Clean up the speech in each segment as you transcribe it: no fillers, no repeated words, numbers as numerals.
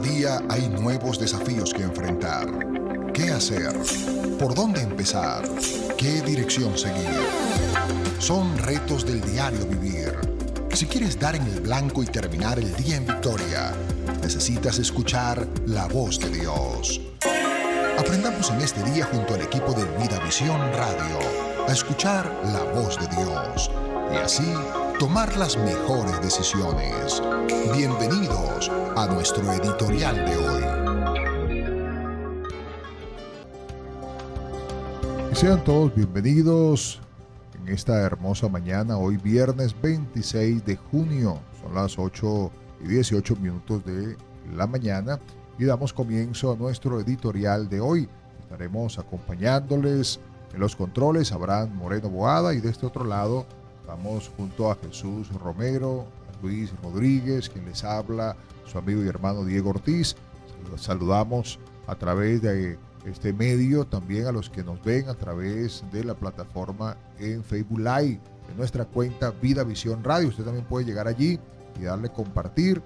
día hay nuevos desafíos que enfrentar. ¿Qué hacer? ¿Por dónde empezar? ¿Qué dirección seguir? Son retos del diario vivir. Si quieres dar en el blanco y terminar el día en victoria, necesitas escuchar la voz de Dios. Aprendamos en este día junto al equipo de Vida Visión Radio a escuchar la voz de Dios y así tomar las mejores decisiones. Bienvenidos a nuestro editorial de hoy. Y sean todos bienvenidos en esta hermosa mañana, hoy viernes 26 de junio. Son las 8:18 de la mañana y damos comienzo a nuestro editorial de hoy. Estaremos acompañándoles en los controles Abraham Moreno Boada y de este otro lado estamos junto a Jesús Romero, a Luis Rodríguez, quien les habla, su amigo y hermano Diego Ortiz. Los saludamos a través de este medio, también a los que nos ven a través de la plataforma en Facebook Live, en nuestra cuenta Vida Visión Radio. Usted también puede llegar allí y darle compartir.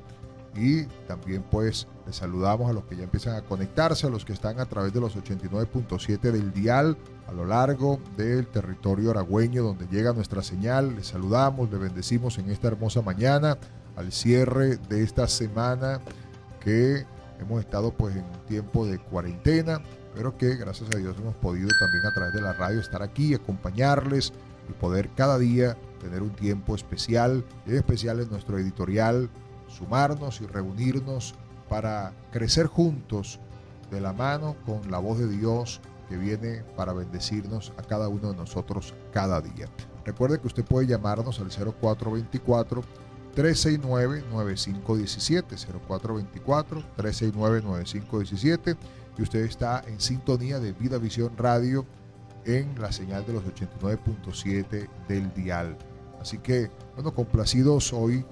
Y también pues les saludamos a los que ya empiezan a conectarse, a los que están a través de los 89.7 del dial a lo largo del territorio aragüeño donde llega nuestra señal. Les saludamos, les bendecimos en esta hermosa mañana al cierre de esta semana que hemos estado pues en tiempo de cuarentena, pero que gracias a Dios hemos podido también a través de la radio estar aquí, acompañarles y poder cada día tener un tiempo especial, en especial en nuestro editorial, sumarnos y reunirnos para crecer juntos de la mano con la voz de Dios que viene para bendecirnos a cada uno de nosotros cada día. Recuerde que usted puede llamarnos al 0424-369-9517, 0424-369-9517, y usted está en sintonía de Vida Visión Radio en la señal de los 89.7 del dial. Así que, bueno, complacidos hoy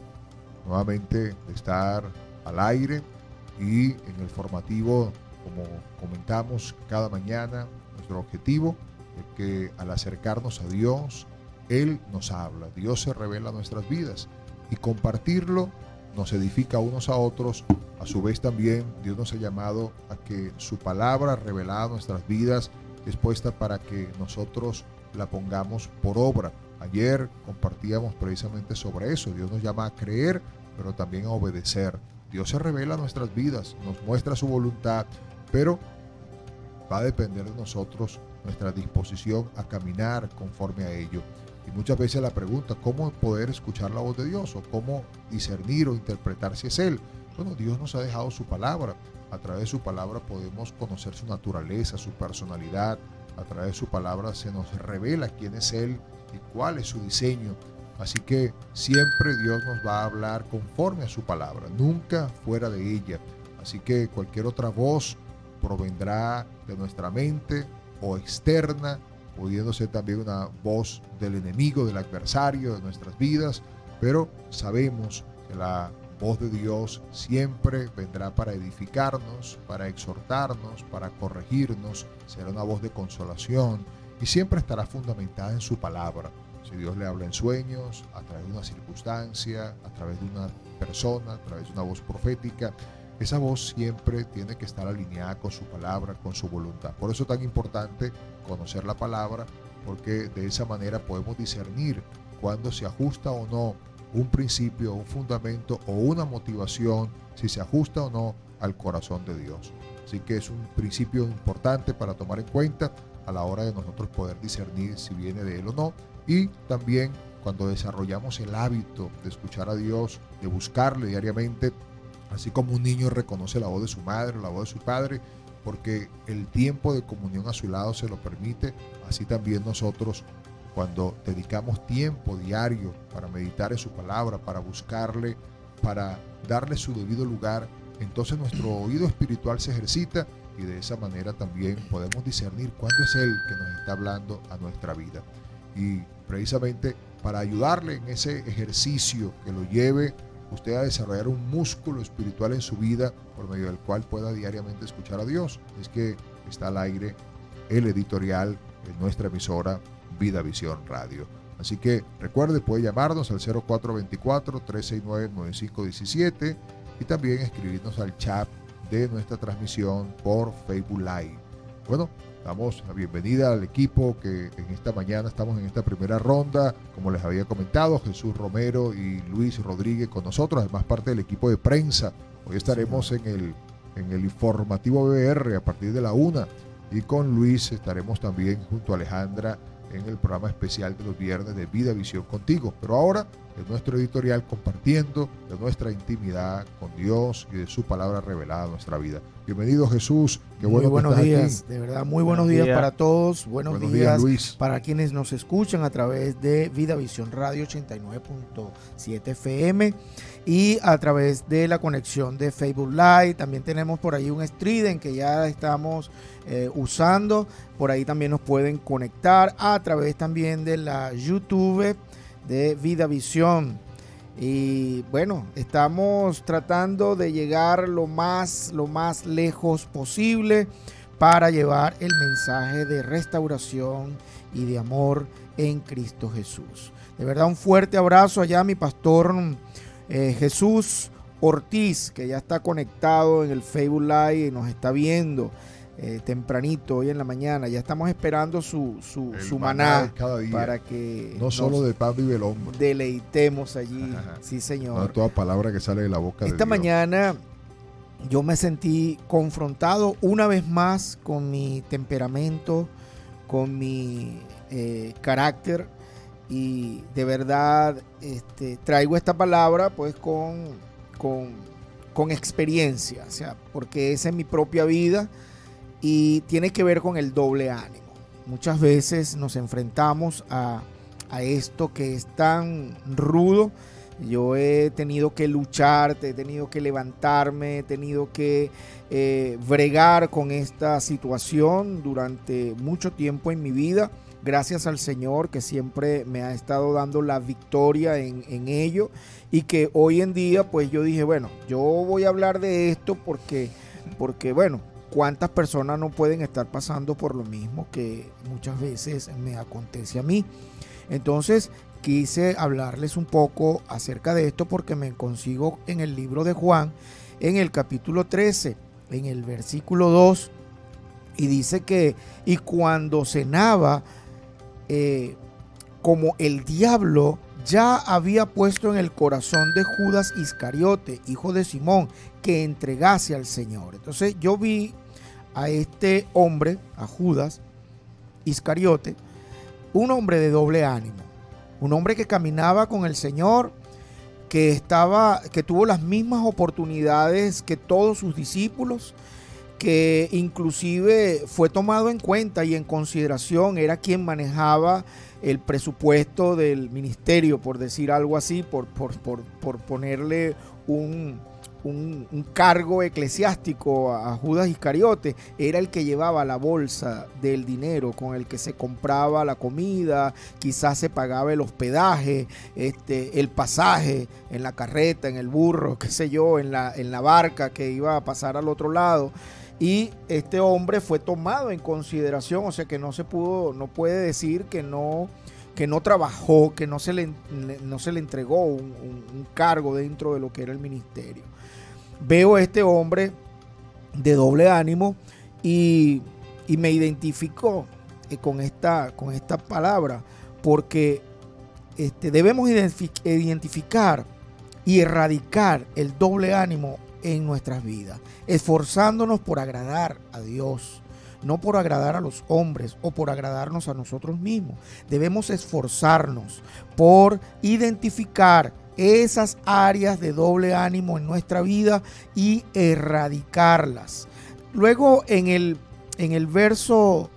nuevamente de estar al aire y en el formativo, como comentamos cada mañana, nuestro objetivo es que al acercarnos a Dios, Él nos habla, Dios se revela a nuestras vidas y compartirlo nos edifica unos a otros. A su vez también Dios nos ha llamado a que su palabra revelada a nuestras vidas es puesta para que nosotros la pongamos por obra. Ayer compartíamos precisamente sobre eso. Dios nos llama a creer, pero también a obedecer. Dios se revela a nuestras vidas, nos muestra su voluntad, pero va a depender de nosotros nuestra disposición a caminar conforme a ello. Y muchas veces la pregunta, ¿cómo poder escuchar la voz de Dios? ¿O cómo discernir o interpretar si es Él? Bueno, Dios nos ha dejado su palabra. A través de su palabra podemos conocer su naturaleza, su personalidad. A través de su palabra se nos revela quién es Él y cuál es su diseño. Así que siempre Dios nos va a hablar conforme a su palabra, nunca fuera de ella. Así que cualquier otra voz provendrá de nuestra mente o externa, pudiendo ser también una voz del enemigo, del adversario de nuestras vidas, pero sabemos que la voz de Dios siempre vendrá para edificarnos, para exhortarnos, para corregirnos, será una voz de consolación y siempre estará fundamentada en su palabra. Si Dios le habla en sueños, a través de una circunstancia, a través de una persona, a través de una voz profética, esa voz siempre tiene que estar alineada con su palabra, con su voluntad. Por eso es tan importante conocer la palabra, porque de esa manera podemos discernir cuándo se ajusta o no un principio, un fundamento o una motivación, si se ajusta o no al corazón de Dios. Así que es un principio importante para tomar en cuenta a la hora de nosotros poder discernir si viene de Él o no. Y también cuando desarrollamos el hábito de escuchar a Dios, de buscarle diariamente, así como un niño reconoce la voz de su madre o la voz de su padre, porque el tiempo de comunión a su lado se lo permite, así también nosotros cuando dedicamos tiempo diario para meditar en su palabra, para buscarle, para darle su debido lugar, entonces nuestro oído espiritual se ejercita y de esa manera también podemos discernir cuándo es Él que nos está hablando a nuestra vida. Y precisamente para ayudarle en ese ejercicio que lo lleve usted a desarrollar un músculo espiritual en su vida por medio del cual pueda diariamente escuchar a Dios, es que está al aire el editorial en nuestra emisora Vida Visión Radio. Así que recuerde, puede llamarnos al 0424-369-9517 y también escribirnos al chat de nuestra transmisión por Facebook Live. Bueno, damos la bienvenida al equipo que en esta mañana estamos en esta primera ronda. Como les había comentado, Jesús Romero y Luis Rodríguez con nosotros, además parte del equipo de prensa. Hoy estaremos en el informativo BR a partir de la 1 y con Luis estaremos también junto a Alejandra en el programa especial de los viernes de Vida Visión Contigo. Pero ahora, en nuestro editorial, compartiendo de nuestra intimidad con Dios y de su palabra revelada a nuestra vida. Bienvenido, Jesús. Qué bueno muy buenos que estás días, aquí. De verdad, muy buenos días para todos. Buenos días, Luis. Para quienes nos escuchan a través de Vida Visión Radio 89.7 FM y a través de la conexión de Facebook Live. También tenemos por ahí un Strident que ya estamos usando. Por ahí también nos pueden conectar a través también de la YouTube de Vida Visión. Y bueno, estamos tratando de llegar lo más lejos posible para llevar el mensaje de restauración y de amor en Cristo Jesús. De verdad, un fuerte abrazo allá a mi pastor Jesús Ortiz, que ya está conectado en el Facebook Live y nos está viendo tempranito hoy en la mañana. Ya estamos esperando su maná cada día, para que no solo de pan vive el hombre, deleitemos allí. Sí, señor. No, toda palabra que sale de la boca de Dios. Esta mañana yo me sentí confrontado una vez más con mi temperamento, con mi carácter, y de verdad traigo esta palabra pues con experiencia, o sea, porque esa es mi propia vida y tiene que ver con el doble ánimo. Muchas veces nos enfrentamos a esto que es tan rudo. Yo he tenido que luchar, he tenido que levantarme, he tenido que bregar con esta situación durante mucho tiempo en mi vida. Gracias al Señor que siempre me ha estado dando la victoria en ello, y que hoy en día pues yo dije, bueno, yo voy a hablar de esto porque bueno, cuántas personas no pueden estar pasando por lo mismo que muchas veces me acontece a mí. Entonces quise hablarles un poco acerca de esto porque me consigo en el libro de Juan, en el capítulo 13, en el versículo 2, y dice que, y cuando cenaba, como el diablo ya había puesto en el corazón de Judas Iscariote, hijo de Simón, que entregase al Señor. Entonces yo vi a este hombre, a Judas Iscariote, un hombre de doble ánimo, un hombre que caminaba con el Señor, que tuvo las mismas oportunidades que todos sus discípulos, que inclusive fue tomado en cuenta y en consideración, era quien manejaba el presupuesto del ministerio, por decir algo así, por ponerle un cargo eclesiástico a Judas Iscariote. Era el que llevaba la bolsa del dinero con el que se compraba la comida, quizás se pagaba el hospedaje, el pasaje en la carreta, en el burro, qué sé yo, en la barca que iba a pasar al otro lado. Y este hombre fue tomado en consideración, o sea que no puede decir que no trabajó, que no se le entregó un cargo dentro de lo que era el ministerio. Veo a este hombre de doble ánimo y me identificó con esta palabra, porque debemos identificar y erradicar el doble ánimo en nuestras vidas, esforzándonos por agradar a Dios, no por agradar a los hombres o por agradarnos a nosotros mismos. Debemos esforzarnos por identificar esas áreas de doble ánimo en nuestra vida y erradicarlas. Luego en el verso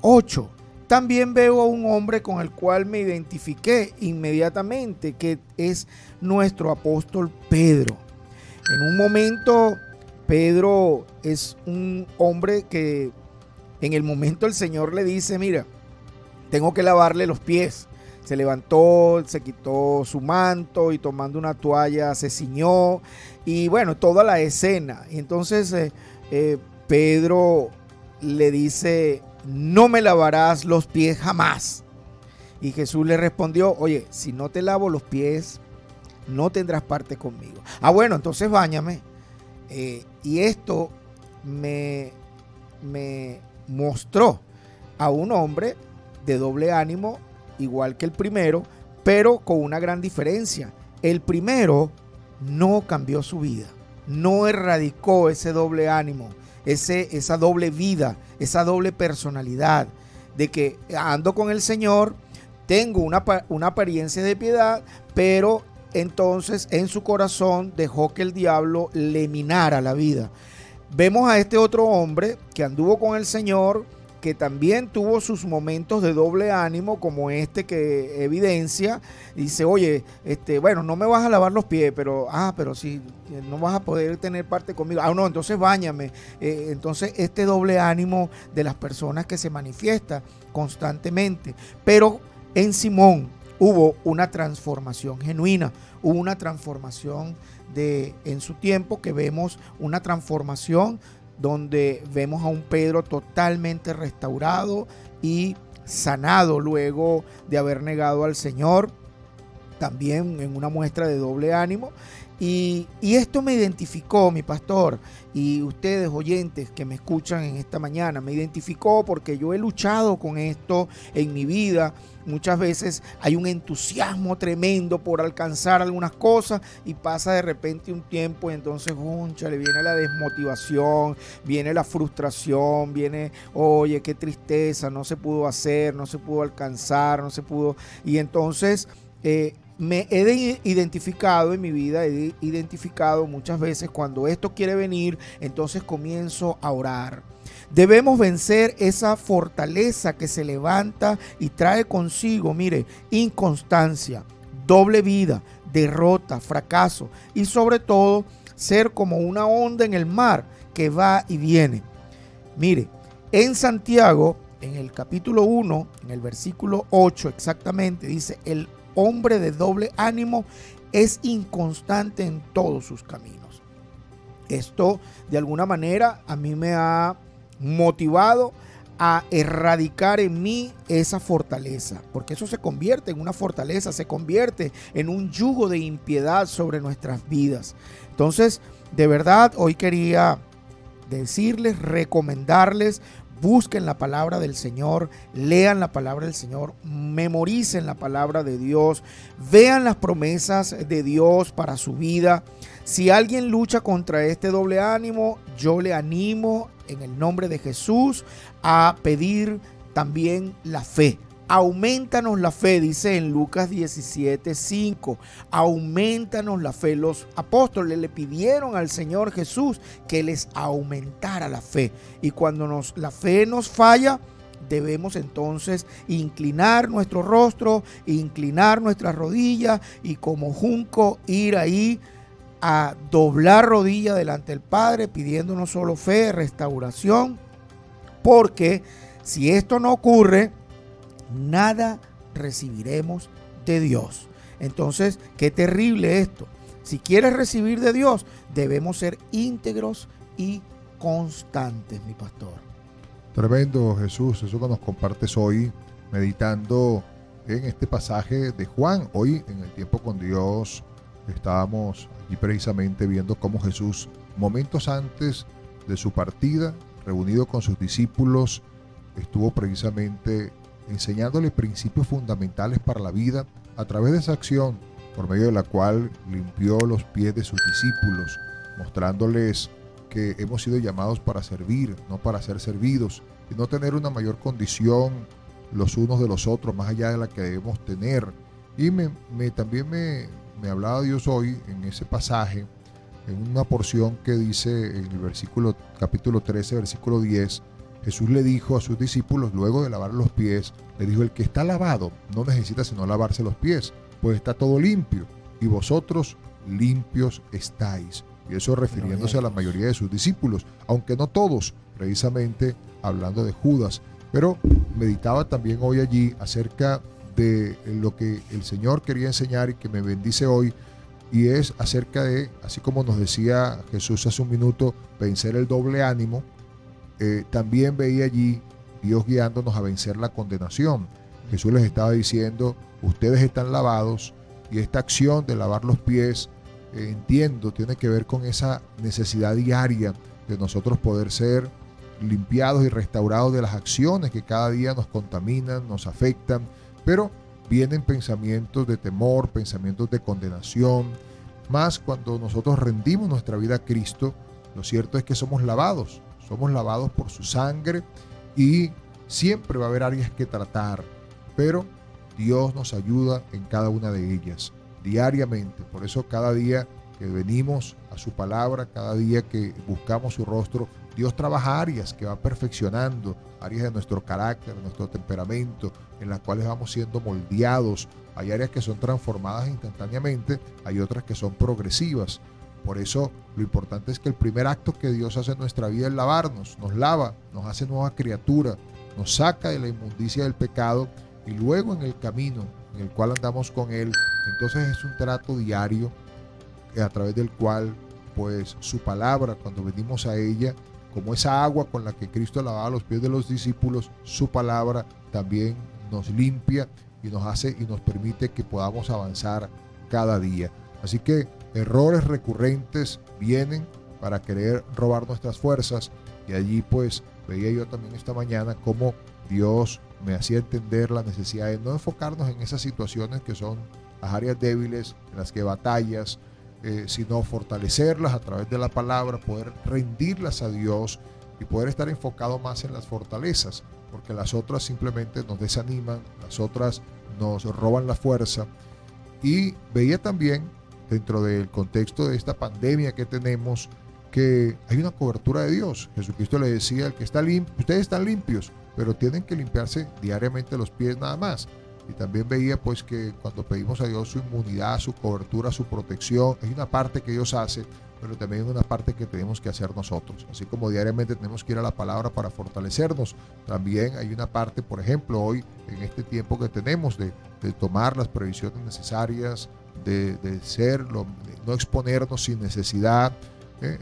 8 también veo a un hombre con el cual me identifiqué inmediatamente, que es nuestro apóstol Pedro. En un momento, Pedro es un hombre que en el momento el Señor le dice, mira, tengo que lavarle los pies. Se levantó, se quitó su manto y tomando una toalla se ciñó, y bueno, toda la escena. Y entonces Pedro le dice, no me lavarás los pies jamás. Y Jesús le respondió, oye, si no te lavo los pies, no tendrás parte conmigo. Ah, bueno, entonces báñame. Y esto me mostró a un hombre de doble ánimo, igual que el primero, pero con una gran diferencia. El primero no cambió su vida, no erradicó ese doble ánimo, esa doble vida, esa doble personalidad, de que ando con el Señor, tengo una apariencia de piedad, pero entonces en su corazón dejó que el diablo le minara la vida. Vemos a este otro hombre que anduvo con el Señor, que también tuvo sus momentos de doble ánimo, como este que evidencia. Dice, oye, bueno, no me vas a lavar los pies, pero sí, no vas a poder tener parte conmigo. No, entonces báñame. Entonces este doble ánimo de las personas que se manifiesta constantemente. Pero en Simón hubo una transformación genuina, hubo una transformación en su tiempo, que vemos una transformación donde vemos a un Pedro totalmente restaurado y sanado luego de haber negado al Señor, también en una muestra de doble ánimo. Y esto me identificó, mi pastor, y ustedes oyentes que me escuchan en esta mañana, me identificó porque yo he luchado con esto en mi vida. Muchas veces hay un entusiasmo tremendo por alcanzar algunas cosas y pasa de repente un tiempo y entonces, le viene la desmotivación, viene la frustración, viene, oye, qué tristeza, no se pudo hacer, no se pudo alcanzar, no se pudo. Y entonces me he identificado en mi vida, he identificado muchas veces cuando esto quiere venir, entonces comienzo a orar. Debemos vencer esa fortaleza que se levanta y trae consigo, mire, inconstancia, doble vida, derrota, fracaso y sobre todo ser como una onda en el mar que va y viene. Mire, en Santiago, en el capítulo 1, en el versículo 8 exactamente, dice, el hombre de doble ánimo es inconstante en todos sus caminos. Esto de alguna manera a mí me ha motivado a erradicar en mí esa fortaleza, porque eso se convierte en una fortaleza, se convierte en un yugo de impiedad sobre nuestras vidas. Entonces, de verdad, hoy quería decirles, recomendarles, busquen la palabra del Señor, lean la palabra del Señor, memoricen la palabra de Dios, vean las promesas de Dios para su vida. Si alguien lucha contra este doble ánimo, yo le animo en el nombre de Jesús a pedir también la fe. Aumentanos la fe, dice en Lucas 17:5. Aumentanos la fe. Los apóstoles le pidieron al Señor Jesús que les aumentara la fe. Y cuando la fe nos falla, debemos entonces inclinar nuestro rostro, inclinar nuestras rodillas y como junco ir ahí a doblar rodilla delante del Padre, pidiendo no solo fe, restauración, porque si esto no ocurre, nada recibiremos de Dios. Entonces, qué terrible esto. Si quieres recibir de Dios, debemos ser íntegros y constantes, mi pastor. Tremendo, Jesús, eso que nos compartes hoy, meditando en este pasaje de Juan. Hoy, en el tiempo con Dios, estábamos allí precisamente viendo cómo Jesús, momentos antes de su partida, reunido con sus discípulos, estuvo precisamente enseñándole principios fundamentales para la vida a través de esa acción por medio de la cual limpió los pies de sus discípulos, mostrándoles que hemos sido llamados para servir, no para ser servidos, y no tener una mayor condición los unos de los otros, más allá de la que debemos tener. Y también me hablaba Dios hoy en ese pasaje, en una porción que dice en el capítulo 13, versículo 10, Jesús le dijo a sus discípulos, luego de lavar los pies, le dijo, el que está lavado no necesita sino lavarse los pies, pues está todo limpio, y vosotros limpios estáis. Y eso refiriéndose a la mayoría de sus discípulos, aunque no todos, precisamente hablando de Judas. Pero meditaba también hoy allí acerca de lo que el Señor quería enseñar y que me bendice hoy, y es acerca de, así como nos decía Jesús hace un minuto, vencer el doble ánimo. También veía allí Dios guiándonos a vencer la condenación. Jesús les estaba diciendo, ustedes están lavados, y esta acción de lavar los pies entiendo, tiene que ver con esa necesidad diaria de nosotros poder ser limpiados y restaurados de las acciones que cada día nos contaminan, nos afectan, pero vienen pensamientos de temor, pensamientos de condenación, más cuando nosotros rendimos nuestra vida a Cristo. Lo cierto es que somos lavados por su sangre y siempre va a haber áreas que tratar, pero Dios nos ayuda en cada una de ellas, diariamente. Por eso cada día que venimos a su palabra, cada día que buscamos su rostro, Dios trabaja áreas que va perfeccionando, áreas de nuestro carácter, de nuestro temperamento, en las cuales vamos siendo moldeados. Hay áreas que son transformadas instantáneamente, hay otras que son progresivas. Por eso lo importante es que el primer acto que Dios hace en nuestra vida es lavarnos, nos lava, nos hace nueva criatura, nos saca de la inmundicia del pecado y luego en el camino en el cual andamos con Él, entonces es un trato diario a través del cual pues su palabra, cuando venimos a ella, como esa agua con la que Cristo lavaba los pies de los discípulos, su palabra también nos limpia y nos hace y nos permite que podamos avanzar cada día. Así que errores recurrentes vienen para querer robar nuestras fuerzas, y allí pues veía yo también esta mañana cómo Dios me hacía entender la necesidad de no enfocarnos en esas situaciones que son las áreas débiles, en las que batallas, sino fortalecerlas a través de la palabra, poder rendirlas a Dios y poder estar enfocado más en las fortalezas, porque las otras simplemente nos desaniman, las otras nos roban la fuerza. Y veía también, dentro del contexto de esta pandemia que tenemos, que hay una cobertura de Dios. Jesucristo le decía: el que está limpio, ustedes están limpios, pero tienen que limpiarse diariamente los pies nada más. Y también veía pues que cuando pedimos a Dios su inmunidad, su cobertura, su protección, hay una parte que Dios hace, pero también hay una parte que tenemos que hacer nosotros. Así como diariamente tenemos que ir a la palabra para fortalecernos, también hay una parte, por ejemplo, hoy en este tiempo que tenemos de tomar las previsiones necesarias, de no exponernos sin necesidad,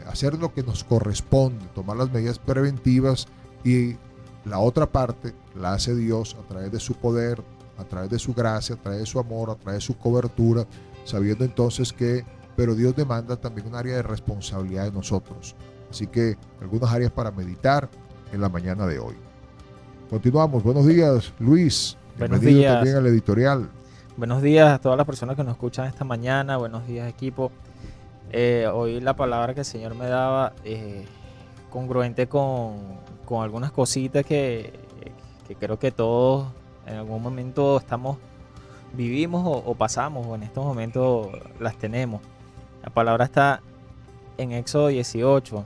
hacer lo que nos corresponde, tomar las medidas preventivas, y la otra parte la hace Dios a través de su poder, a través de su gracia, a través de su amor, a través de su cobertura, sabiendo entonces que, pero Dios demanda también un área de responsabilidad de nosotros. Así que algunas áreas para meditar en la mañana de hoy. Continuamos. Buenos días, Luis. Buenos Bienvenido días. también al editorial. Buenos días a todas las personas que nos escuchan esta mañana. Buenos días, equipo. Hoy la palabra que el Señor me daba congruente con algunas cositas que creo que todos en algún momento vivimos o pasamos, o en estos momentos las tenemos. La palabra está en Éxodo 18,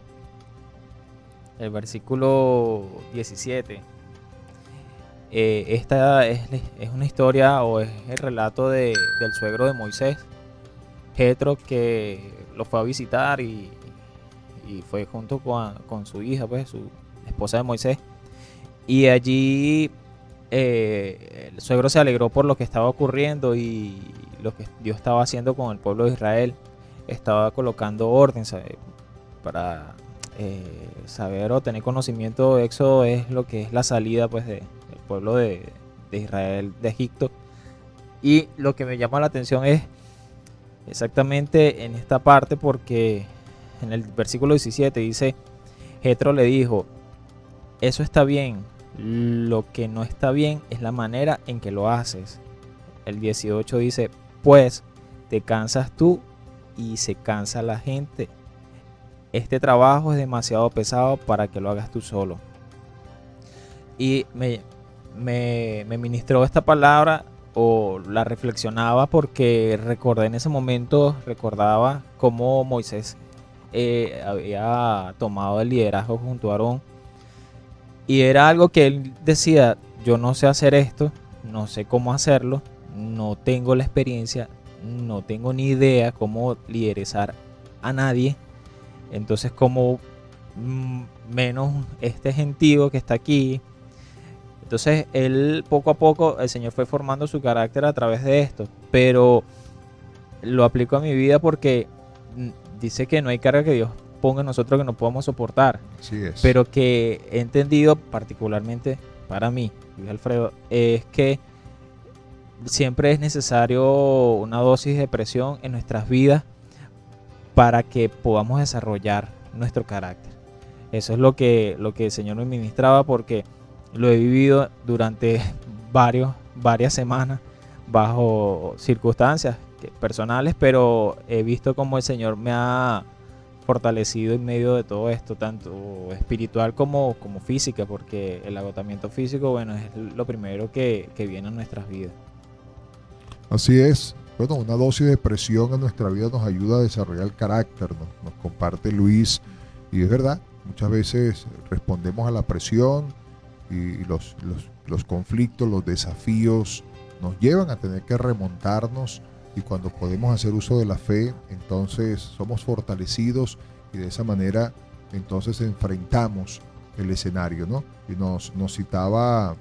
el versículo 17. Esta es una historia, o es el relato del suegro de Moisés, Jetro, que lo fue a visitar y fue junto con su hija, pues su esposa de Moisés. Y allí el suegro se alegró por lo que estaba ocurriendo y lo que Dios estaba haciendo con el pueblo de Israel. Estaba colocando orden, ¿sabe? Para saber o tener conocimiento. Éxodo es lo que es la salida pues del pueblo de Israel de Egipto. Y lo que me llama la atención es exactamente en esta parte, porque en el versículo 17 dice: Jetro le dijo, eso está bien, lo que no está bien es la manera en que lo haces. El 18 dice: pues te cansas tú y se cansa la gente. Este trabajo es demasiado pesado para que lo hagas tú solo. Y me ministró esta palabra, o la reflexionaba, porque recordé en ese momento, recordaba cómo Moisés había tomado el liderazgo junto a Aarón, y era algo que él decía: yo no sé hacer esto, no sé cómo hacerlo, no tengo la experiencia, no tengo ni idea cómo liderizar a nadie, entonces como menos este gentío que está aquí. Entonces él, poco a poco, el Señor fue formando su carácter a través de esto, pero lo aplico a mi vida porque dice que no hay carga que Dios ponga en nosotros que no podamos soportar. Así es. Pero que he entendido, particularmente para mí, Luis Alfredo, es que siempre es necesario una dosis de presión en nuestras vidas para que podamos desarrollar nuestro carácter. Eso es lo que el Señor me ministraba, porque lo he vivido durante varias semanas bajo circunstancias personales, pero he visto cómo el Señor me ha fortalecido en medio de todo esto, tanto espiritual como física, porque el agotamiento físico, bueno, es lo primero que viene en nuestras vidas. Así es. Bueno, una dosis de presión en nuestra vida nos ayuda a desarrollar el carácter, nos comparte Luis, y es verdad, muchas veces respondemos a la presión y los conflictos, los desafíos nos llevan a tener que remontarnos, y cuando podemos hacer uso de la fe, entonces somos fortalecidos y de esa manera entonces enfrentamos el escenario, ¿no? Y nos citaba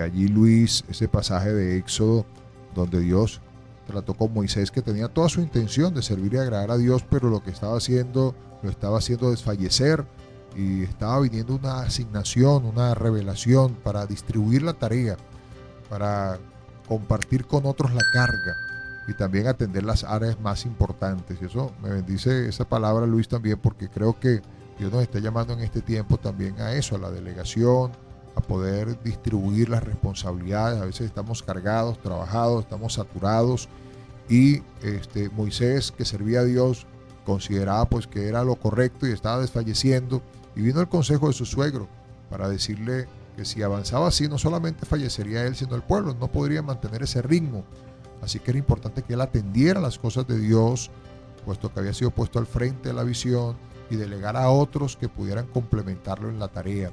allí Luis ese pasaje de Éxodo donde Dios trató con Moisés, que tenía toda su intención de servir y agradar a Dios, pero lo que estaba haciendo lo estaba haciendo desfallecer, y estaba viniendo una asignación, una revelación para distribuir la tarea, para compartir con otros la carga y también atender las áreas más importantes. Y eso me bendice esa palabra, Luis, también, porque creo que Dios nos está llamando en este tiempo también a eso, a la delegación, a poder distribuir las responsabilidades. A veces estamos cargados, trabajados, estamos saturados, y Moisés, que servía a Dios, consideraba pues que era lo correcto y estaba desfalleciendo, y vino el consejo de su suegro para decirle que si avanzaba así, no solamente fallecería él, sino el pueblo, no podría mantener ese ritmo. Así que era importante que él atendiera las cosas de Dios, puesto que había sido puesto al frente de la visión, y delegar a otros que pudieran complementarlo en la tarea.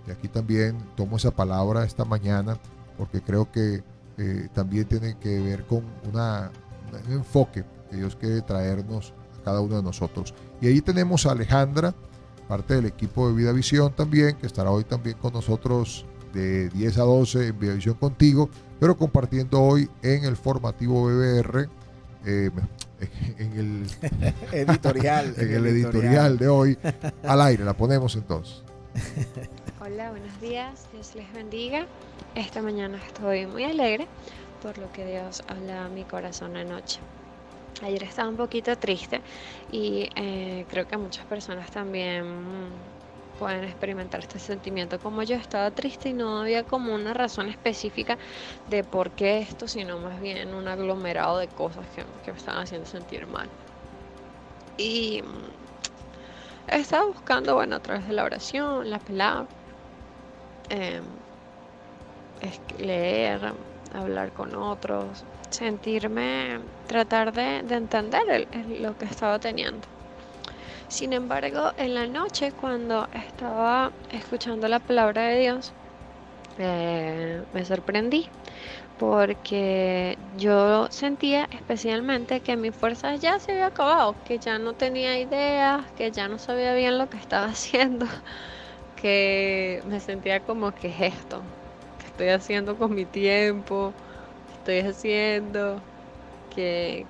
Y aquí también tomo esa palabra esta mañana, porque creo que también tiene que ver con un enfoque que Dios quiere traernos a cada uno de nosotros. Y ahí tenemos a Alejandra, parte del equipo de Vida Visión también, que estará hoy también con nosotros de 10 a 12 en Vida Visión Contigo, pero compartiendo hoy en el formativo BBR, en el editorial, en el editorial de hoy. Al aire la ponemos entonces. Hola, buenos días, Dios les bendiga. Esta mañana estoy muy alegre por lo que Dios habla a mi corazón anoche. Ayer estaba un poquito triste, y creo que muchas personas también pueden experimentar este sentimiento. Como yo estaba triste y no había como una razón específica de por qué esto, sino más bien un aglomerado de cosas que me estaban haciendo sentir mal. Y estaba buscando, bueno, a través de la oración, la palabra, leer, hablar con otros, sentirme, tratar de entender lo que estaba teniendo. Sin embargo, en la noche, cuando estaba escuchando la palabra de Dios, me sorprendí, porque yo sentía especialmente que mi fuerza ya se había acabado, que ya no tenía ideas, que ya no sabía bien lo que estaba haciendo, que me sentía como, ¿qué es esto? ¿Qué estoy haciendo con mi tiempo? ¿Qué estoy haciendo? ¿Qué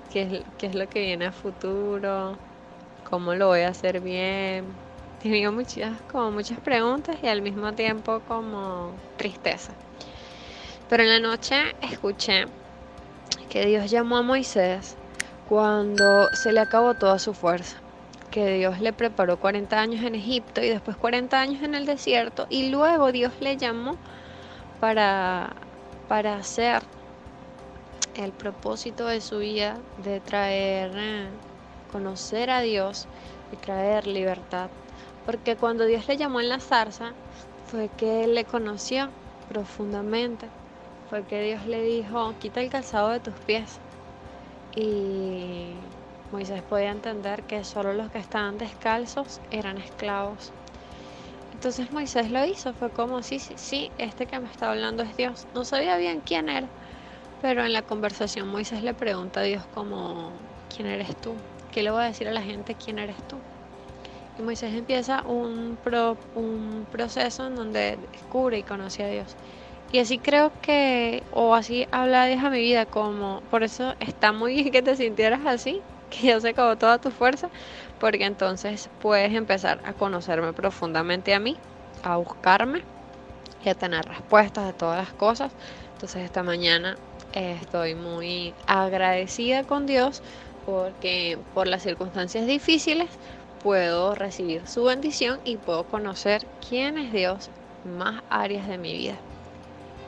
es lo que viene a futuro? ¿Cómo lo voy a hacer bien? Tenía muchas preguntas y al mismo tiempo como tristeza. Pero en la noche escuché que Dios llamó a Moisés cuando se le acabó toda su fuerza, que Dios le preparó 40 años en Egipto y después 40 años en el desierto, y luego Dios le llamó para hacer el propósito de su vida, de traer, conocer a Dios y traer libertad. Porque cuando Dios le llamó en la zarza, fue que Él le conoció profundamente. Fue que Dios le dijo, quita el calzado de tus pies. Y Moisés podía entender que solo los que estaban descalzos eran esclavos. Entonces Moisés lo hizo, fue como, sí, este que me está hablando es Dios. No sabía bien quién era, pero en la conversación Moisés le pregunta a Dios como, ¿quién eres tú? ¿Qué le voy a decir a la gente? ¿Quién eres tú? Y Moisés empieza un proceso en donde descubre y conoce a Dios. Y así creo que, o así habla Dios a mi vida, como, por eso está muy bien que te sintieras así, que ya se acabó toda tu fuerza, porque entonces puedes empezar a conocerme profundamente a mí, a buscarme y a tener respuestas a todas las cosas. Entonces esta mañana estoy muy agradecida con Dios porque por las circunstancias difíciles puedo recibir su bendición y puedo conocer quién es Dios en más áreas de mi vida.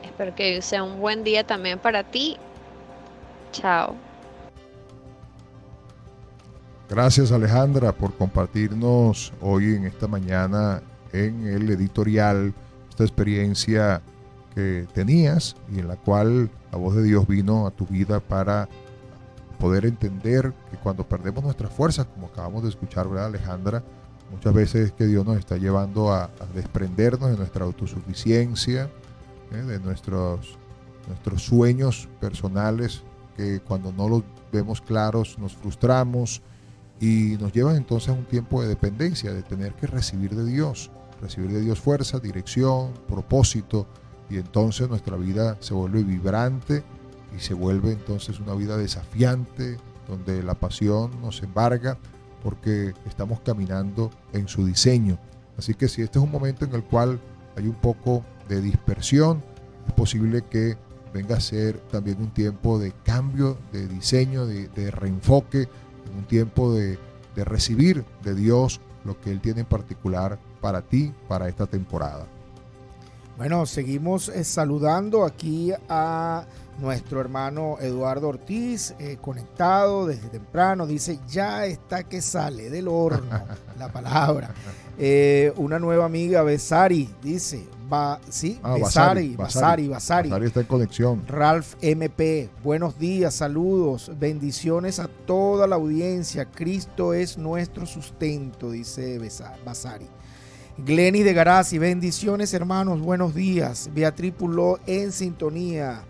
Espero que hoy sea un buen día también para ti. Chao. Gracias, Alejandra, por compartirnos hoy en esta mañana en el editorial esta experiencia que tenías y en la cual la voz de Dios vino a tu vida para poder entender que cuando perdemos nuestras fuerzas, como acabamos de escuchar, ¿verdad, Alejandra? Muchas veces que Dios nos está llevando a desprendernos de nuestra autosuficiencia, de nuestros sueños personales, que cuando no los vemos claros nos frustramos y nos llevan entonces a un tiempo de dependencia, de tener que recibir de Dios fuerza, dirección, propósito, y entonces nuestra vida se vuelve vibrante y se vuelve entonces una vida desafiante, donde la pasión nos embarga porque estamos caminando en su diseño. Así que si este es un momento en el cual hay un poco de dispersión, es posible que venga a ser también un tiempo de cambio, de diseño, de reenfoque, un tiempo de recibir de Dios lo que Él tiene en particular para ti, para esta temporada. Bueno, seguimos saludando aquí a nuestro hermano Eduardo Ortiz, conectado desde temprano. Dice, ya está que sale del horno la palabra. Una nueva amiga, Besari, dice, Basari está en conexión. Ralph MP, buenos días, saludos, bendiciones a toda la audiencia. Cristo es nuestro sustento, dice Basari. Glenis de Garazzi, bendiciones hermanos, buenos días. Beatriz Puló en sintonía.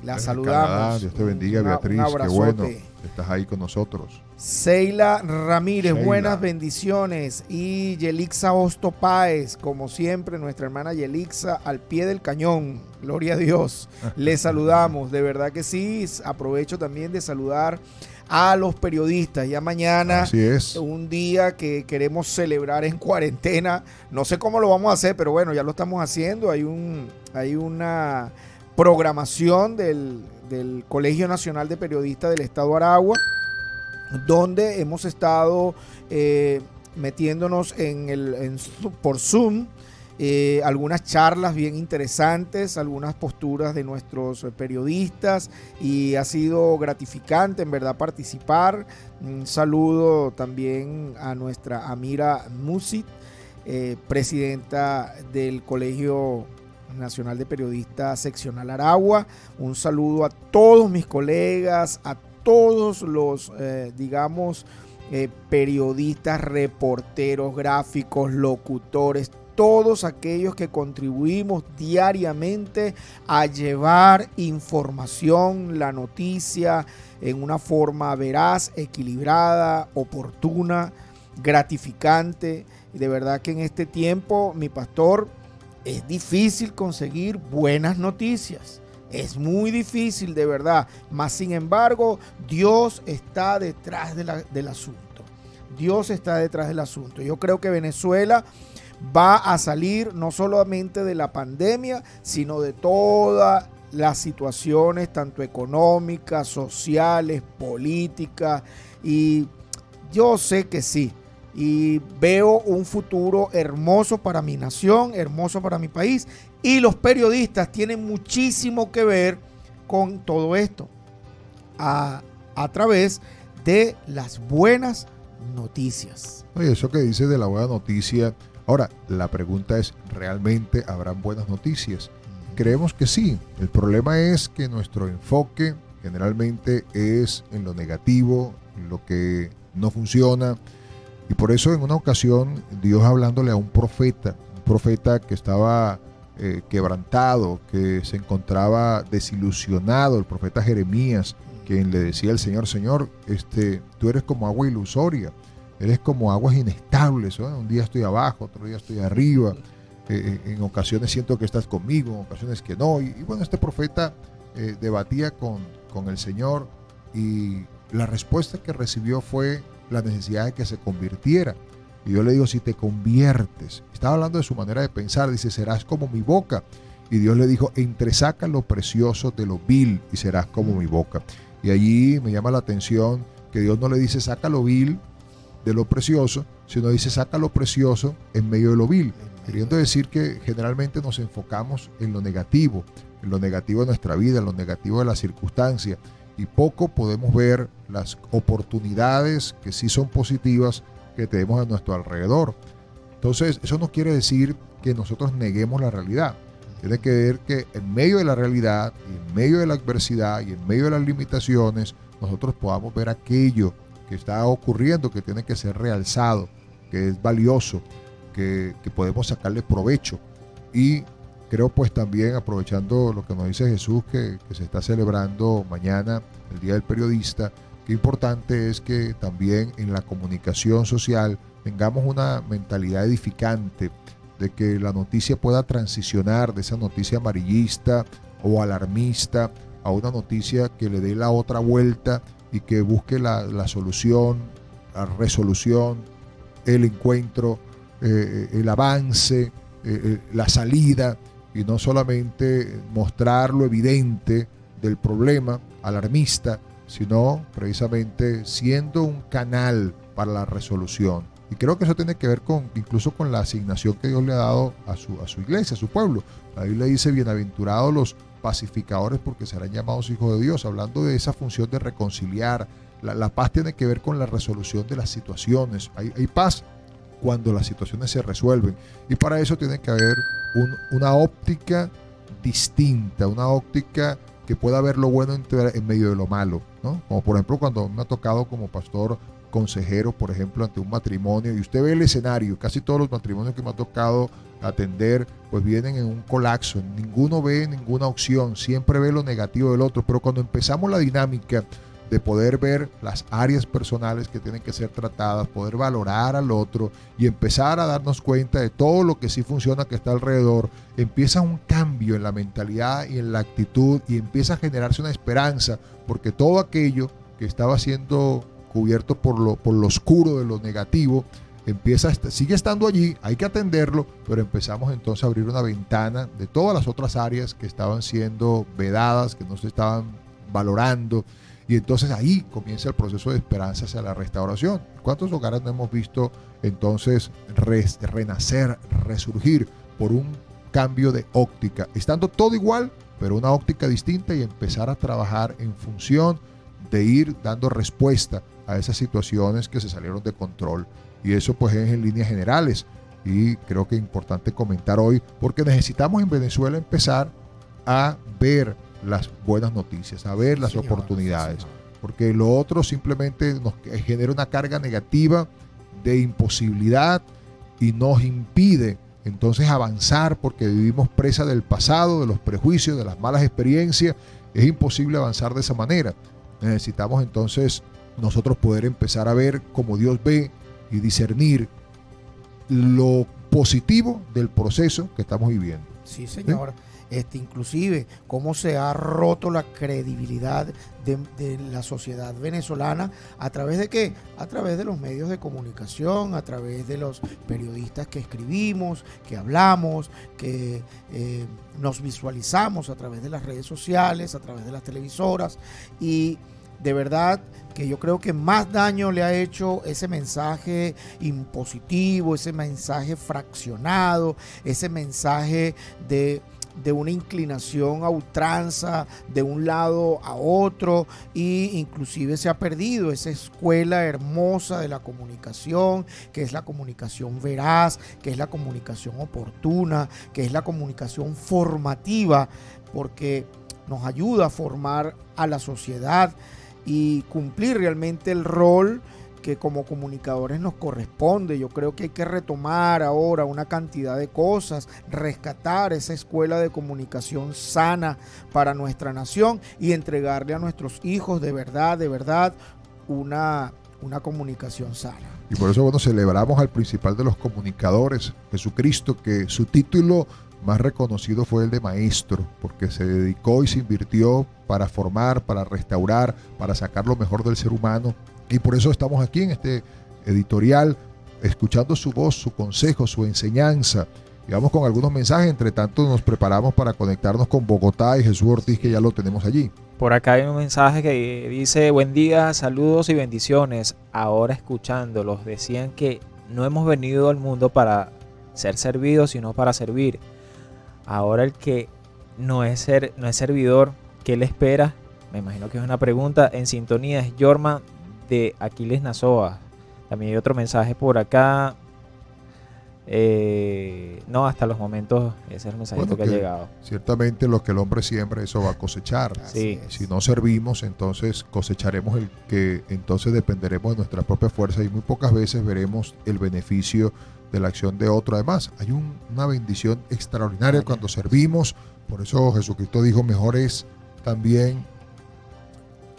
La saludamos. Canadá, Dios te bendiga, Beatriz, qué bueno que estás ahí con nosotros. Seila Ramírez, buenas bendiciones. Y Yelixa Hosto Páez, como siempre, nuestra hermana Yelixa, al pie del cañón, gloria a Dios. Les saludamos, de verdad que sí. Aprovecho también de saludar a los periodistas. Ya mañana, así es, un día que queremos celebrar en cuarentena. No sé cómo lo vamos a hacer, pero bueno, ya lo estamos haciendo. Hay una programación del Colegio Nacional de Periodistas del Estado Aragua, donde hemos estado metiéndonos por Zoom, algunas charlas bien interesantes, algunas posturas de nuestros periodistas, y ha sido gratificante en verdad participar. Un saludo también a nuestra Amira Musit, presidenta del Colegio Nacional de Periodistas Seccional Aragua. Un saludo a todos mis colegas, a todos los periodistas, reporteros, gráficos, locutores, todos aquellos que contribuimos diariamente a llevar información, la noticia, en una forma veraz, equilibrada, oportuna, gratificante. Y de verdad que en este tiempo, mi pastor, es difícil conseguir buenas noticias. Es muy difícil, de verdad. Mas, sin embargo, Dios está detrás del asunto. Dios está detrás del asunto. Yo creo que Venezuela va a salir no solamente de la pandemia, sino de todas las situaciones, tanto económicas, sociales, políticas. Y yo sé que sí. Y veo un futuro hermoso para mi nación, hermoso para mi país. Y los periodistas tienen muchísimo que ver con todo esto a través de las buenas noticias. Oye, eso que dices de la buena noticia. Ahora, la pregunta es, ¿realmente habrán buenas noticias? Creemos que sí. El problema es que nuestro enfoque generalmente es en lo negativo, en lo que no funciona. Y por eso en una ocasión Dios, hablándole a un profeta que estaba quebrantado, que se encontraba desilusionado, el profeta Jeremías, quien le decía al Señor, Señor, tú eres como agua ilusoria, eres como aguas inestables, ¿no? Un día estoy abajo, otro día estoy arriba, en ocasiones siento que estás conmigo, en ocasiones que no. Y bueno, este profeta debatía con el Señor, y la respuesta que recibió fue la necesidad de que se convirtiera. Y yo le digo, si te conviertes, estaba hablando de su manera de pensar, dice, serás como mi boca. Y Dios le dijo, entresaca lo precioso de lo vil y serás como mi boca. Y allí me llama la atención que Dios no le dice saca lo vil de lo precioso, sino dice saca lo precioso en medio de lo vil, queriendo decir que generalmente nos enfocamos en lo negativo de nuestra vida, en lo negativo de la circunstancia, y poco podemos ver las oportunidades que sí son positivas que tenemos a nuestro alrededor. Entonces, eso no quiere decir que nosotros neguemos la realidad. Tiene que ver que en medio de la realidad, y en medio de la adversidad, y en medio de las limitaciones, nosotros podamos ver aquello que está ocurriendo, que tiene que ser realzado, que es valioso, que podemos sacarle provecho. Y creo pues también, aprovechando lo que nos dice Jesús, que se está celebrando mañana, el Día del Periodista, qué importante es que también en la comunicación social tengamos una mentalidad edificante, de que la noticia pueda transicionar de esa noticia amarillista o alarmista a una noticia que le dé la otra vuelta y que busque la solución, la resolución, el encuentro, el avance, la salida, y no solamente mostrar lo evidente del problema alarmista, sino precisamente siendo un canal para la resolución. Y creo que eso tiene que ver incluso con la asignación que Dios le ha dado a su iglesia, a su pueblo. La Biblia dice, bienaventurados los pacificadores porque serán llamados hijos de Dios, hablando de esa función de reconciliar. La paz tiene que ver con la resolución de las situaciones. Hay paz cuando las situaciones se resuelven, y para eso tiene que haber una óptica distinta, una óptica que pueda ver lo bueno en medio de lo malo, ¿no? Como por ejemplo cuando me ha tocado como pastor consejero, por ejemplo, ante un matrimonio, y usted ve el escenario, casi todos los matrimonios que me ha tocado atender, pues vienen en un colapso, ninguno ve ninguna opción, siempre ve lo negativo del otro, pero cuando empezamos la dinámica de poder ver las áreas personales que tienen que ser tratadas, poder valorar al otro y empezar a darnos cuenta de todo lo que sí funciona que está alrededor, empieza un cambio en la mentalidad y en la actitud, y empieza a generarse una esperanza, porque todo aquello que estaba siendo cubierto por lo oscuro de lo negativo, sigue estando allí, hay que atenderlo, pero empezamos entonces a abrir una ventana de todas las otras áreas que estaban siendo vedadas, que no se estaban valorando, y entonces ahí comienza el proceso de esperanza hacia la restauración. ¿Cuántos hogares no hemos visto entonces renacer, resurgir por un cambio de óptica, estando todo igual, pero una óptica distinta, y empezar a trabajar en función de ir dando respuesta a esas situaciones que se salieron de control? Y eso pues es en líneas generales, y creo que es importante comentar hoy, porque necesitamos en Venezuela empezar a ver las buenas noticias, a ver las oportunidades, porque lo otro simplemente nos genera una carga negativa de imposibilidad y nos impide entonces avanzar, porque vivimos presa del pasado, de los prejuicios, de las malas experiencias. Es imposible avanzar de esa manera. Necesitamos entonces nosotros poder empezar a ver como Dios ve y discernir lo positivo del proceso que estamos viviendo. Sí, señor. Inclusive cómo se ha roto la credibilidad de la sociedad venezolana. ¿A través de qué? A través de los medios de comunicación, a través de los periodistas que escribimos, que hablamos, que nos visualizamos a través de las redes sociales, a través de las televisoras. Y de verdad que yo creo que más daño le ha hecho ese mensaje impositivo, ese mensaje fraccionado, ese mensaje de una inclinación a ultranza de un lado a otro, y inclusive se ha perdido esa escuela hermosa de la comunicación, que es la comunicación veraz, que es la comunicación oportuna, que es la comunicación formativa, porque nos ayuda a formar a la sociedad y cumplir realmente el rol que como comunicadores nos corresponde. Yo creo que hay que retomar ahora una cantidad de cosas, rescatar esa escuela de comunicación sana para nuestra nación y entregarle a nuestros hijos de verdad una comunicación sana. Y por eso, bueno, celebramos al principal de los comunicadores, Jesucristo, que su título más reconocido fue el de maestro, porque se dedicó y se invirtió para formar, para restaurar, para sacar lo mejor del ser humano. Y por eso estamos aquí en este editorial, escuchando su voz, su consejo, su enseñanza, Y vamos con algunos mensajes. Entre tanto, nos preparamos para conectarnos con Bogotá y Jesús Ortiz, que ya lo tenemos allí. Por acá hay un mensaje que dice: buen día, saludos y bendiciones. Ahora escuchándolos, decían que no hemos venido al mundo para ser servidos, sino para servir. Ahora el que no es servidor, ¿qué le espera? Me imagino que es una pregunta. En sintonía es Jorma de Aquiles Nazoa. También hay otro mensaje por acá. No, hasta los momentos, ese es el mensajito que ha llegado. Ciertamente lo que el hombre siembra, eso va a cosechar. Sí. Si no servimos, entonces cosecharemos el que entonces dependeremos de nuestra propia fuerza y muy pocas veces veremos el beneficio de la acción de otro. Además, hay una bendición extraordinaria cuando servimos. Por eso Jesucristo dijo: mejor es también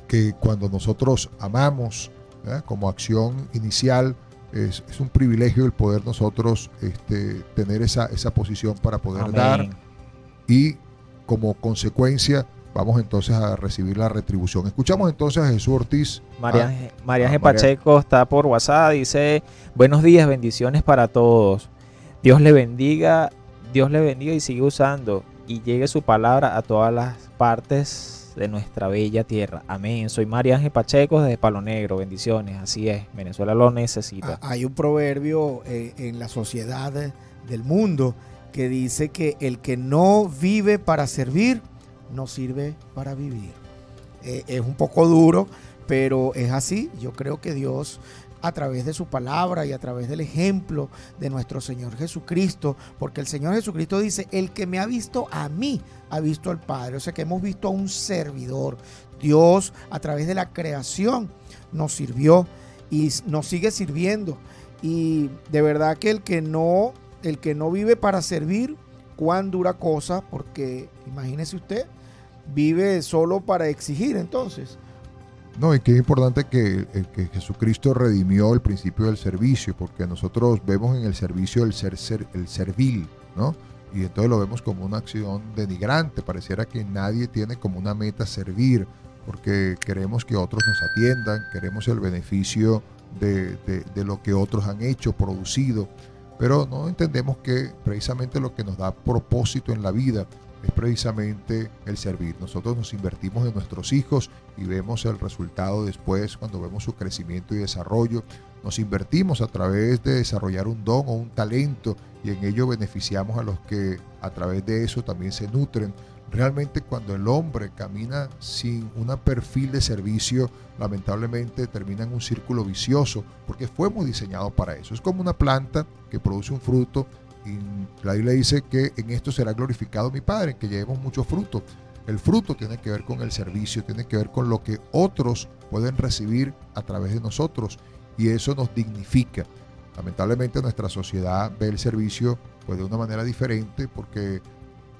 que cuando nosotros amamos, ¿verdad?, como acción inicial. Es un privilegio el poder nosotros tener esa posición para poder Amén. dar, y como consecuencia vamos entonces a recibir la retribución. Escuchamos entonces a Jesús Ortiz. María Ángel Pacheco está por WhatsApp, dice: buenos días, bendiciones para todos. Dios le bendiga y sigue usando y llegue su palabra a todas las partes de nuestra bella tierra. Amén. Soy María Ángel Pacheco desde Palo Negro. Bendiciones. Así es. Venezuela lo necesita. Hay un proverbio en la sociedad del mundo que dice que el que no vive para servir, no sirve para vivir. Es un poco duro, pero es así. Yo creo que Dios, a través de su palabra y a través del ejemplo de nuestro Señor Jesucristo, porque el Señor Jesucristo dice: el que me ha visto a mí, ha visto al Padre. O sea que hemos visto a un servidor. Dios, a través de la creación, nos sirvió y nos sigue sirviendo. Y de verdad que el que no vive para servir, cuán dura cosa, porque imagínese usted, vive solo para exigir. Entonces, No, y que es importante que Jesucristo redimió el principio del servicio, porque nosotros vemos en el servicio el servil, ¿no? Y entonces lo vemos como una acción denigrante. Pareciera que nadie tiene como una meta servir, porque queremos que otros nos atiendan, queremos el beneficio de lo que otros han hecho, producido, pero no entendemos que precisamente lo que nos da propósito en la vida es precisamente el servir. Nosotros nos invertimos en nuestros hijos y vemos el resultado después cuando vemos su crecimiento y desarrollo. Nos invertimos a través de desarrollar un don o un talento, y en ello beneficiamos a los que a través de eso también se nutren. Realmente, cuando el hombre camina sin un perfil de servicio, lamentablemente termina en un círculo vicioso, porque fuimos diseñados para eso. Es como una planta que produce un fruto, y la Biblia dice que en esto será glorificado mi Padre, en que llevemos mucho fruto. El fruto tiene que ver con el servicio, tiene que ver con lo que otros pueden recibir a través de nosotros, y eso nos dignifica. Lamentablemente nuestra sociedad ve el servicio pues de una manera diferente, porque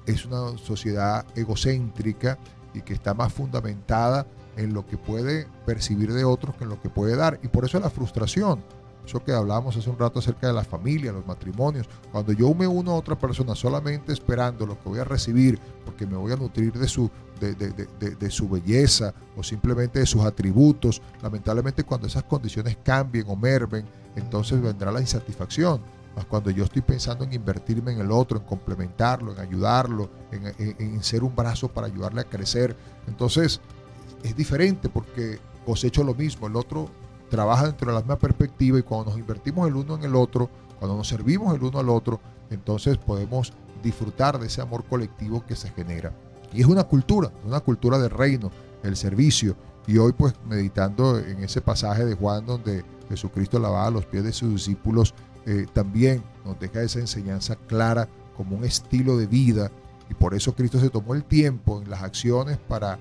es una sociedad egocéntrica y que está más fundamentada en lo que puede percibir de otros que en lo que puede dar, y por eso la frustración. Eso que hablamos hace un rato acerca de la familia, los matrimonios. Cuando yo me uno a otra persona solamente esperando lo que voy a recibir, porque me voy a nutrir de su belleza o simplemente de sus atributos, lamentablemente cuando esas condiciones cambien o mermen, entonces vendrá la insatisfacción. Mas cuando yo estoy pensando en invertirme en el otro, en complementarlo, en ayudarlo, en ser un brazo para ayudarle a crecer, entonces es diferente, porque cosecho lo mismo. El otro trabaja dentro de la misma perspectiva, y cuando nos invertimos el uno en el otro, cuando nos servimos el uno al otro, entonces podemos disfrutar de ese amor colectivo que se genera. Y es una cultura de reino, el servicio. Y hoy, pues, meditando en ese pasaje de Juan donde Jesucristo lavaba los pies de sus discípulos, también nos deja esa enseñanza clara como un estilo de vida, y por eso Cristo se tomó el tiempo en las acciones para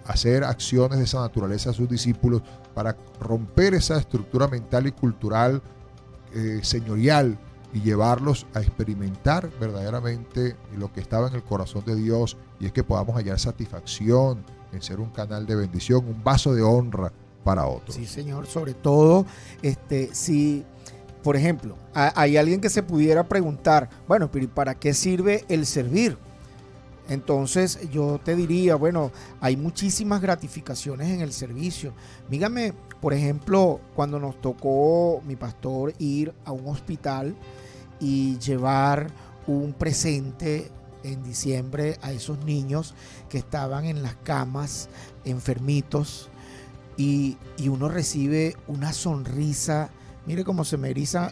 hacer acciones de esa naturaleza a sus discípulos, para romper esa estructura mental y cultural señorial, y llevarlos a experimentar verdaderamente lo que estaba en el corazón de Dios, y es que podamos hallar satisfacción en ser un canal de bendición, un vaso de honra para otros. Sí, Señor, sobre todo, si, por ejemplo, hay alguien que se pudiera preguntar, bueno, pero ¿para qué sirve el servir? Entonces yo te diría, bueno, hay muchísimas gratificaciones en el servicio. Dígame, por ejemplo, cuando nos tocó, mi pastor, ir a un hospital y llevar un presente en diciembre a esos niños que estaban en las camas, enfermitos, y uno recibe una sonrisa. Mire cómo se me erizan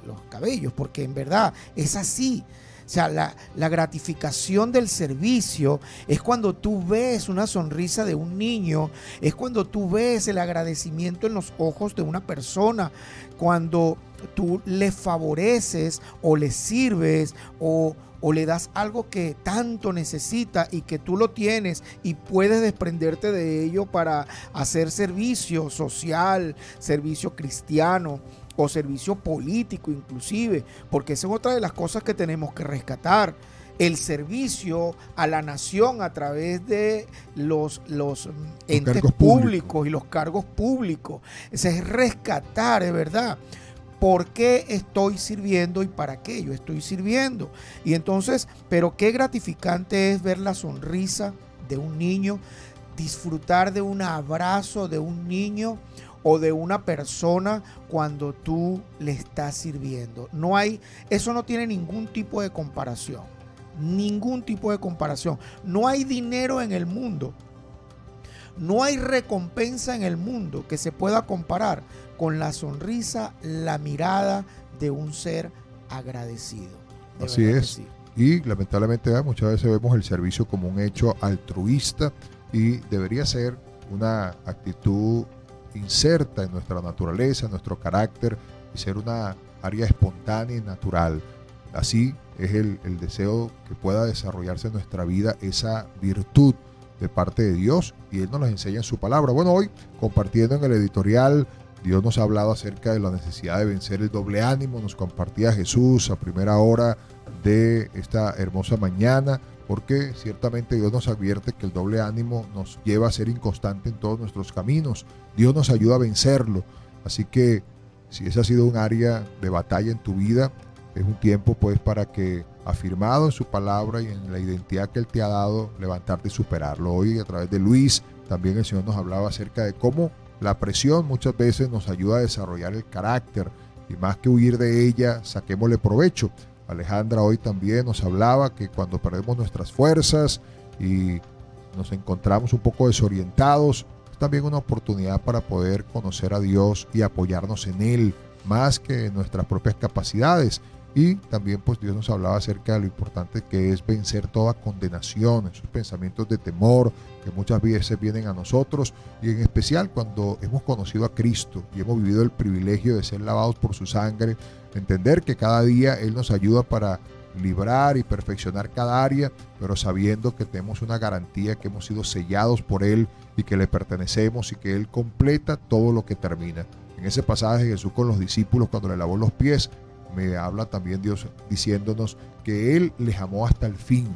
los cabellos, porque en verdad es así. O sea, la gratificación del servicio es cuando tú ves una sonrisa de un niño, es cuando tú ves el agradecimiento en los ojos de una persona, cuando tú le favoreces o le sirves o le das algo que tanto necesita y que tú lo tienes y puedes desprenderte de ello para hacer servicio social, servicio cristiano o servicio político inclusive, porque esa es otra de las cosas que tenemos que rescatar. El servicio a la nación a través de los entes públicos y los cargos públicos. Ese es rescatar, de verdad. ¿Por qué estoy sirviendo y para qué yo estoy sirviendo? Y entonces, pero qué gratificante es ver la sonrisa de un niño, disfrutar de un abrazo de un niño o de una persona cuando tú le estás sirviendo. Eso no tiene ningún tipo de comparación. Ningún tipo de comparación. No hay dinero en el mundo. No hay recompensa en el mundo que se pueda comparar con la sonrisa, la mirada de un ser agradecido. Así es. Sí. Y lamentablemente muchas veces vemos el servicio como un hecho altruista y debería ser una actitud inserta en nuestra naturaleza, en nuestro carácter y ser una área espontánea y natural. Así es el deseo que pueda desarrollarse en nuestra vida esa virtud de parte de Dios, y Él nos las enseña en su palabra. Bueno, hoy compartiendo en el editorial, Dios nos ha hablado acerca de la necesidad de vencer el doble ánimo. Nos compartía Jesús a primera hora de esta hermosa mañana, porque ciertamente Dios nos advierte que el doble ánimo nos lleva a ser inconstante en todos nuestros caminos. Dios nos ayuda a vencerlo. Así que si ese ha sido un área de batalla en tu vida, es un tiempo pues para que, afirmado en su palabra y en la identidad que Él te ha dado, levantarte y superarlo. Hoy a través de Luis también el Señor nos hablaba acerca de cómo la presión muchas veces nos ayuda a desarrollar el carácter, y más que huir de ella, saquémosle provecho. Alejandra hoy también nos hablaba que cuando perdemos nuestras fuerzas y nos encontramos un poco desorientados, es también una oportunidad para poder conocer a Dios y apoyarnos en Él más que en nuestras propias capacidades. Y también pues Dios nos hablaba acerca de lo importante que es vencer toda condenación, esos pensamientos de temor que muchas veces vienen a nosotros, y en especial cuando hemos conocido a Cristo y hemos vivido el privilegio de ser lavados por su sangre, entender que cada día Él nos ayuda para librar y perfeccionar cada área, pero sabiendo que tenemos una garantía, que hemos sido sellados por Él y que le pertenecemos y que Él completa todo lo que termina. En ese pasaje Jesús con los discípulos, cuando le lavó los pies, me habla también Dios diciéndonos que Él les amó hasta el fin.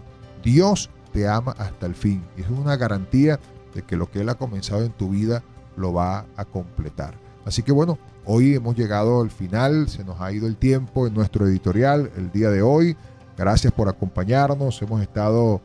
Dios te ama hasta el fin, y es una garantía de que lo que Él ha comenzado en tu vida lo va a completar. Así que bueno, hoy hemos llegado al final, se nos ha ido el tiempo en nuestro editorial el día de hoy. Gracias por acompañarnos. Hemos estado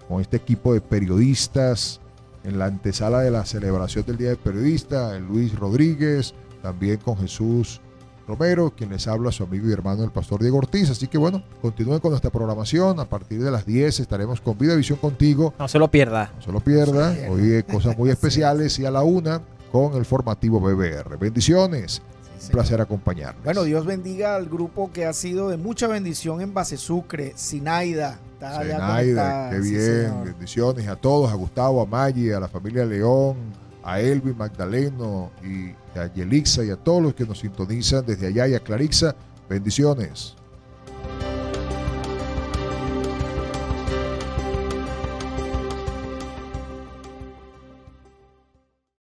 con este equipo de periodistas en la antesala de la celebración del Día del Periodista, Luis Rodríguez, también con Jesús Romero, quien les habla, su amigo y hermano el pastor Diego Ortiz. Así que bueno, continúen con nuestra programación. A partir de las 10 estaremos con Vida Visión Contigo. No se lo pierda. No se lo pierda. Hoy hay cosas muy especiales, y a la 1 con el formativo BBR. Bendiciones. Un placer acompañarnos. Bueno, Dios bendiga al grupo que ha sido de mucha bendición en Base Sucre, Sinaida. Sinaida, qué bien. Sí, bendiciones a todos, a Gustavo, a Maggi, a la familia León, a Elvin, Magdaleno y a Yelixa, y a todos los que nos sintonizan desde allá, y a Clarixa. Bendiciones.